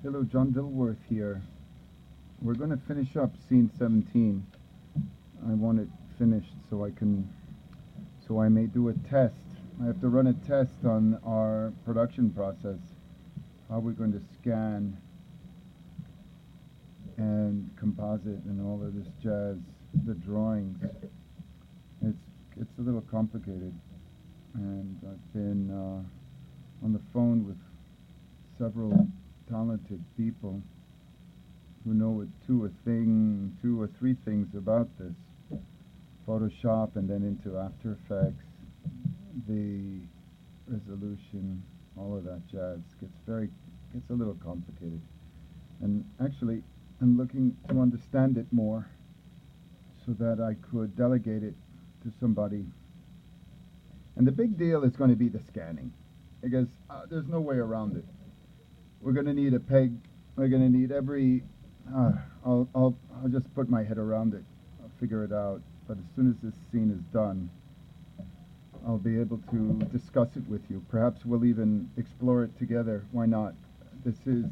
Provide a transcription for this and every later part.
Hello, John Dilworth here. We're going to finish up scene 17. I want it finished so I may do a test. I have to run a test on our production process, how we're going to scan and composite and all of this jazz, the drawings. It's a little complicated, and I've been on the phone with several talented people who know two or three things about this. Photoshop and then into After Effects, the resolution, all of that jazz gets a little complicated. And actually, I'm looking to understand it more so that I could delegate it to somebody. And the big deal is going to be the scanning, because there's no way around it. We're going to need a peg. We're going to need every. I'll just put my head around it. I'll figure it out. But as soon as this scene is done, I'll be able to discuss it with you. Perhaps we'll even explore it together. Why not? This is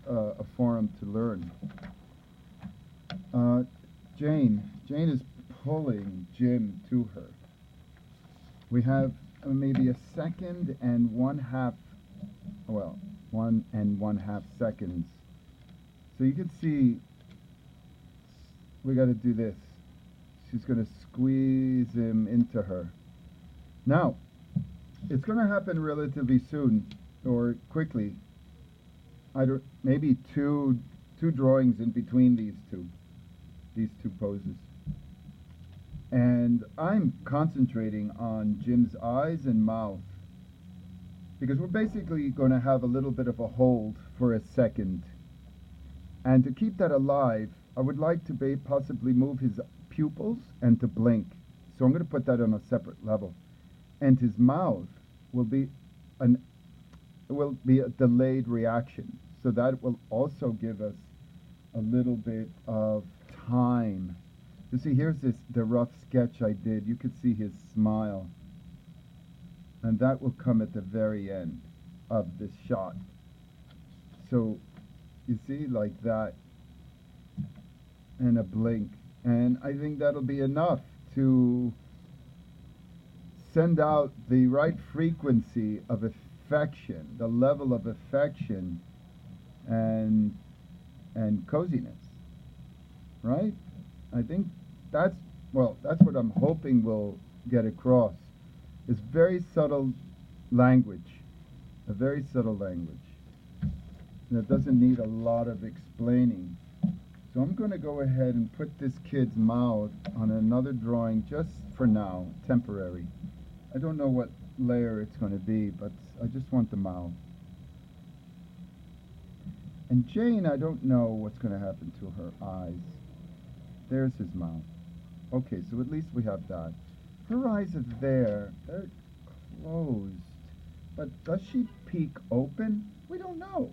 a forum to learn. Jane is pulling Jim to her. We have maybe a second and 1/2. Well, 1.5 seconds. So you can see we got to do this. She's going to squeeze him into her. Now, it's going to happen relatively soon or quickly. Maybe two drawings in between these two poses. And I'm concentrating on Jim's eyes and mouth, because we're basically going to have a little bit of a hold for a second. And to keep that alive, I would like to possibly move his pupils and to blink. So I'm going to put that on a separate level. And his mouth will be a delayed reaction. So that will also give us a little bit of time. You see, here's the rough sketch I did. You could see his smile. And that will come at the very end of this shot. So, you see, like that, and a blink. And I think that'll be enough to send out the right frequency of affection, the level of affection and coziness, right? I think that's what I'm hoping we'll get across. It's very subtle language, a very subtle language. And it doesn't need a lot of explaining. So I'm going to go ahead and put this kid's mouth on another drawing just for now, temporary. I don't know what layer it's going to be, but I just want the mouth. And Jane, I don't know what's going to happen to her eyes. There's his mouth. Okay, so at least we have that. Her eyes are there. They're closed. But does she peek open? We don't know.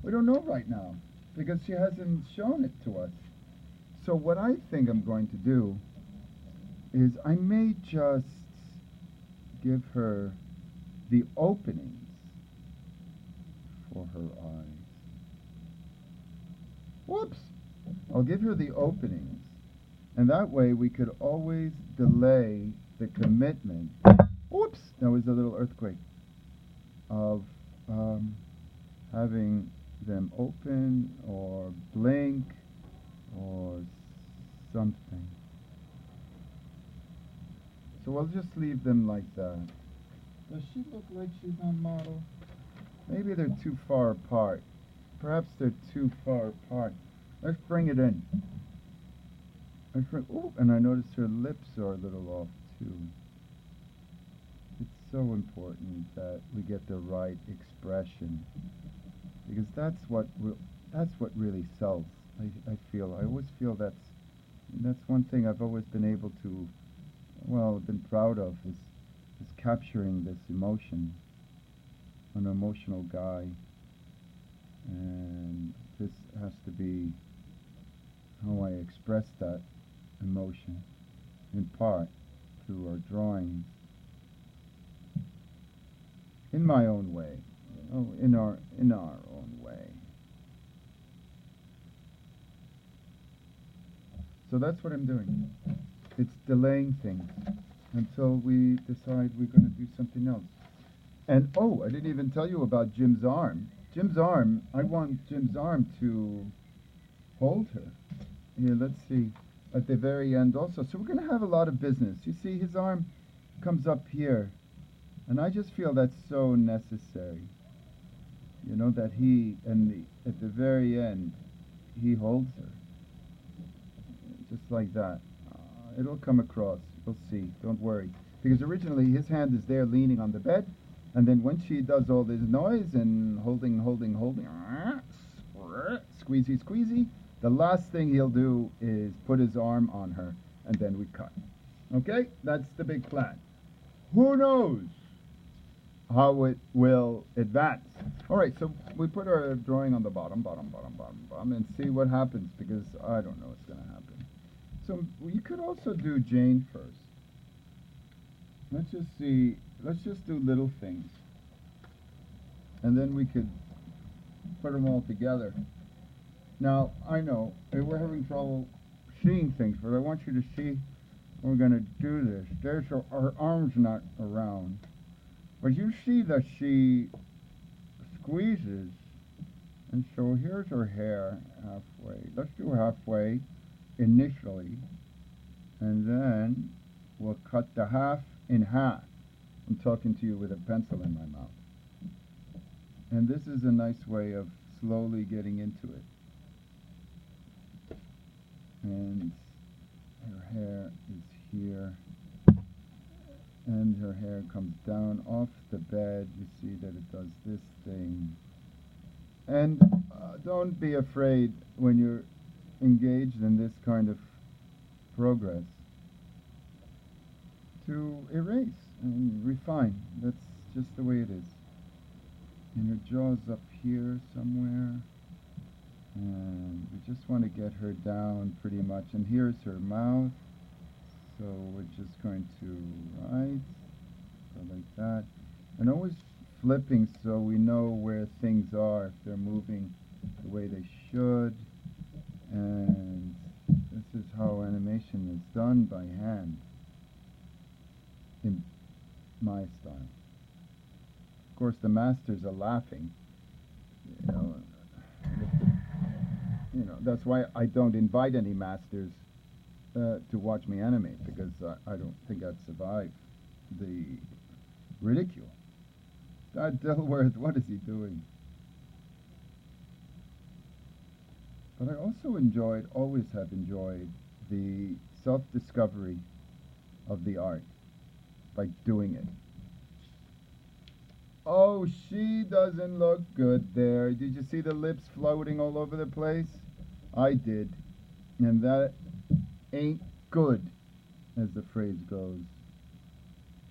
We don't know right now, because she hasn't shown it to us. So what I think I'm going to do is I may just give her the openings for her eyes. Whoops! I'll give her the openings, and that way we could always delay the commitment. Whoops! That was a little earthquake of having them open or blink or something. So we'll just leave them like that. Does she look like she's on model? Maybe they're too far apart. Perhaps they're too far apart. Let's bring it in. Ooh, and I noticed her lips are a little off too. It's so important that we get the right expression, because that's what really sells. I always feel that's one thing I've always been able to, been proud of, is capturing this emotion. I'm an emotional guy, and this has to be how I express that emotion, in part through our drawings, in my own way, in our own way. So that's what I'm doing. It's delaying things until we decide we're going to do something else. And oh, I didn't even tell you about Jim's arm. Jim's arm, I want Jim's arm to hold her. Here, let's see. At the very end also. So we're going to have a lot of business. You see, his arm comes up here. And I just feel that's so necessary. You know, that he, at the very end, he holds her. Just like that. It'll come across. You'll see. Don't worry. Because originally his hand is there leaning on the bed. And then when she does all this noise and holding, squeezy, squeezy, the last thing he'll do is put his arm on her. And then we cut. Okay? That's the big plan. Who knows how it will advance? All right, so we put our drawing on the bottom, and see what happens, because I don't know what's going to happen. So you could also do Jane first. Let's just see. Let's just do little things. And then we could put them all together. Now, I know we're having trouble seeing things, but I want you to see we're going to do this. There's her arm's not around. But you see that she squeezes. And so here's her hair halfway. Let's do halfway initially. And then we'll cut the half in half. I'm talking to you with a pencil in my mouth. And this is a nice way of slowly getting into it. And her hair is here. And her hair comes down off the bed. You see that it does this thing. And don't be afraid when you're engaged in this kind of progress to erase and refine. That's just the way it is. And her jaw's up here somewhere. And we just want to get her down pretty much. And here's her mouth. So we're just going to go like that. And always flipping so we know where things are, if they're moving the way they should. And this is how animation is done by hand in my style. Of course, the masters are laughing. You know, that's why I don't invite any masters to watch me animate, because I don't think I'd survive the ridicule. That Dilworth, what is he doing? But I also always have enjoyed the self-discovery of the art by doing it. Oh, she doesn't look good there. Did you see the lips floating all over the place? I did. And that ain't good, as the phrase goes.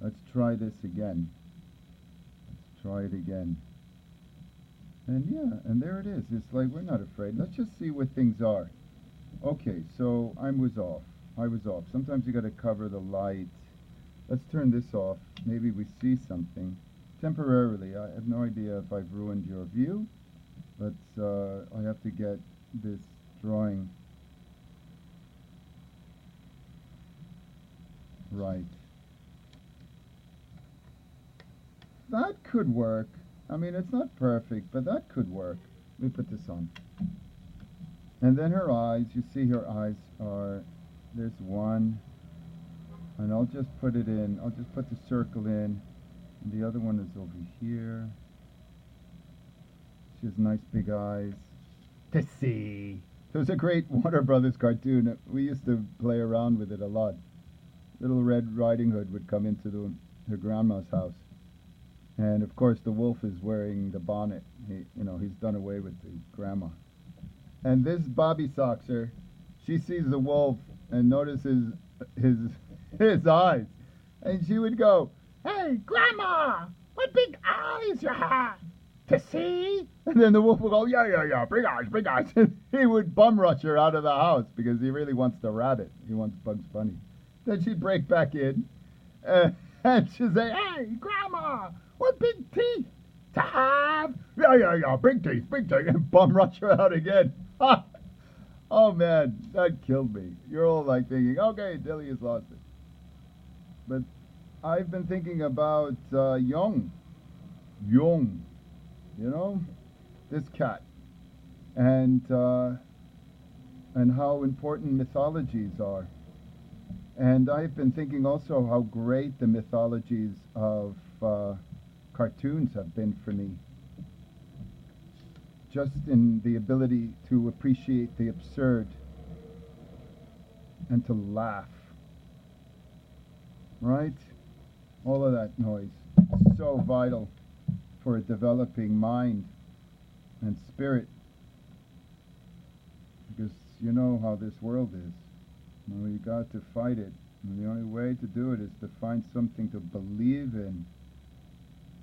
Let's try this again. Let's try it again. And yeah, and there it is. It's like we're not afraid. Let's just see what things are. Okay, so I was off. Sometimes you got to cover the light. Let's turn this off. Maybe we see something. Temporarily. I have no idea if I've ruined your view, but I have to get this drawing right. That could work. I mean, it's not perfect, but that could work. Let me put this on. And then her eyes, you see her eyes are, there's one, and I'll just put it in. I'll just put the circle in. And the other one is over here. She has nice big eyes to see. There was a great Warner Brothers cartoon. We used to play around with it a lot. Little Red Riding Hood would come into her grandma's house. And of course the wolf is wearing the bonnet. He's done away with the grandma. And this Bobby Soxer, she sees the wolf and notices his eyes. And she would go, "Hey, Grandma, what big eyes you have to see?" And then the wolf would go, yeah, big eyes, big eyes. And he would bum rush her out of the house because he really wants the rabbit. He wants Bugs Bunny. Then she'd break back in and she'd say, "Hey, Grandma, what big teeth to have?" Yeah, big teeth, and bum rush her out again. Oh man, that killed me. You're all like thinking, okay, Dilly has lost it. But I've been thinking about Jung, you know, this cat, and how important mythologies are. And I've been thinking also how great the mythologies of cartoons have been for me. Just in the ability to appreciate the absurd and to laugh. Right? All of that noise. So vital for a developing mind and spirit. Because you know how this world is. And we got to fight it. And the only way to do it is to find something to believe in.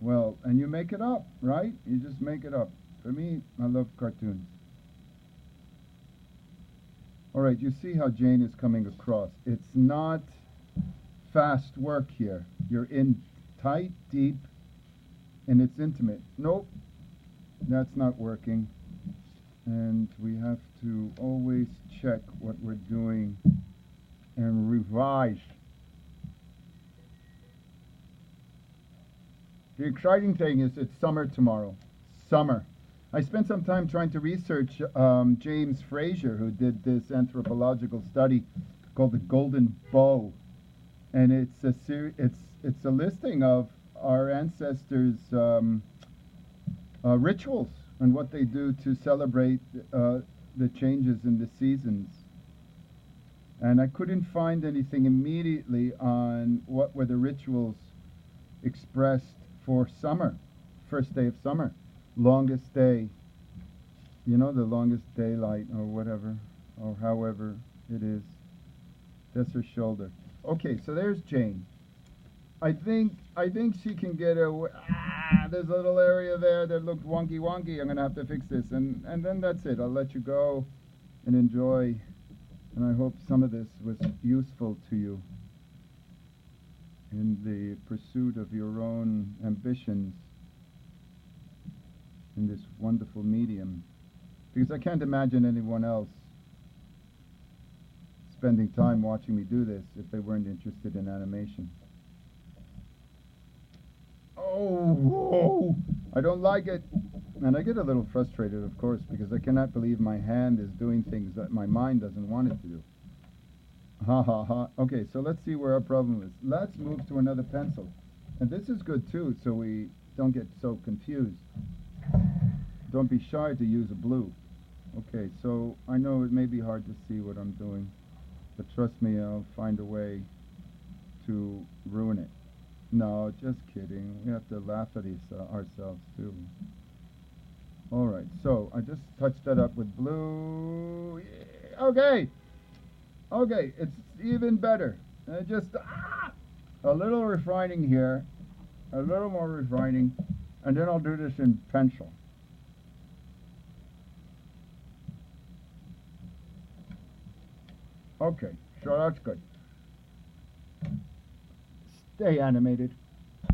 Well, and you make it up, right? You just make it up. For me, I love cartoons. All right, you see how Jane is coming across. It's not fast work here. You're in tight, deep, and it's intimate. Nope, that's not working. And we have to always check what we're doing and revise. The exciting thing is it's summer tomorrow. Summer. I spent some time trying to research James Fraser, who did this anthropological study called the Golden Bow, and it's a listing of our ancestors' rituals and what they do to celebrate the changes in the seasons. And I couldn't find anything immediately on what were the rituals expressed for summer, first day of summer. Longest day, you know, the longest daylight or whatever, or however it is. That's her shoulder. Okay, so there's Jane. I think she can get away. There's a little area there that looked wonky. I'm gonna have to fix this, and then that's it. I'll let you go and enjoy. And I hope some of this was useful to you in the pursuit of your own ambitions in this wonderful medium, because I can't imagine anyone else spending time watching me do this if they weren't interested in animation. Oh, I don't like it. And I get a little frustrated, of course, because I cannot believe my hand is doing things that my mind doesn't want it to do. Ha ha ha. Okay, so let's see where our problem is. Let's move to another pencil. And this is good too, so we don't get so confused. Don't be shy to use a blue. Okay, so I know it may be hard to see what I'm doing, but trust me, I'll find a way to ruin it. No, just kidding. We have to laugh at ourselves too. All right, so I just touched that up with blue. Yeah, okay, it's even better. Just a little refining here, a little more refining, and then I'll do this in pencil. Okay, so that's good. Stay animated.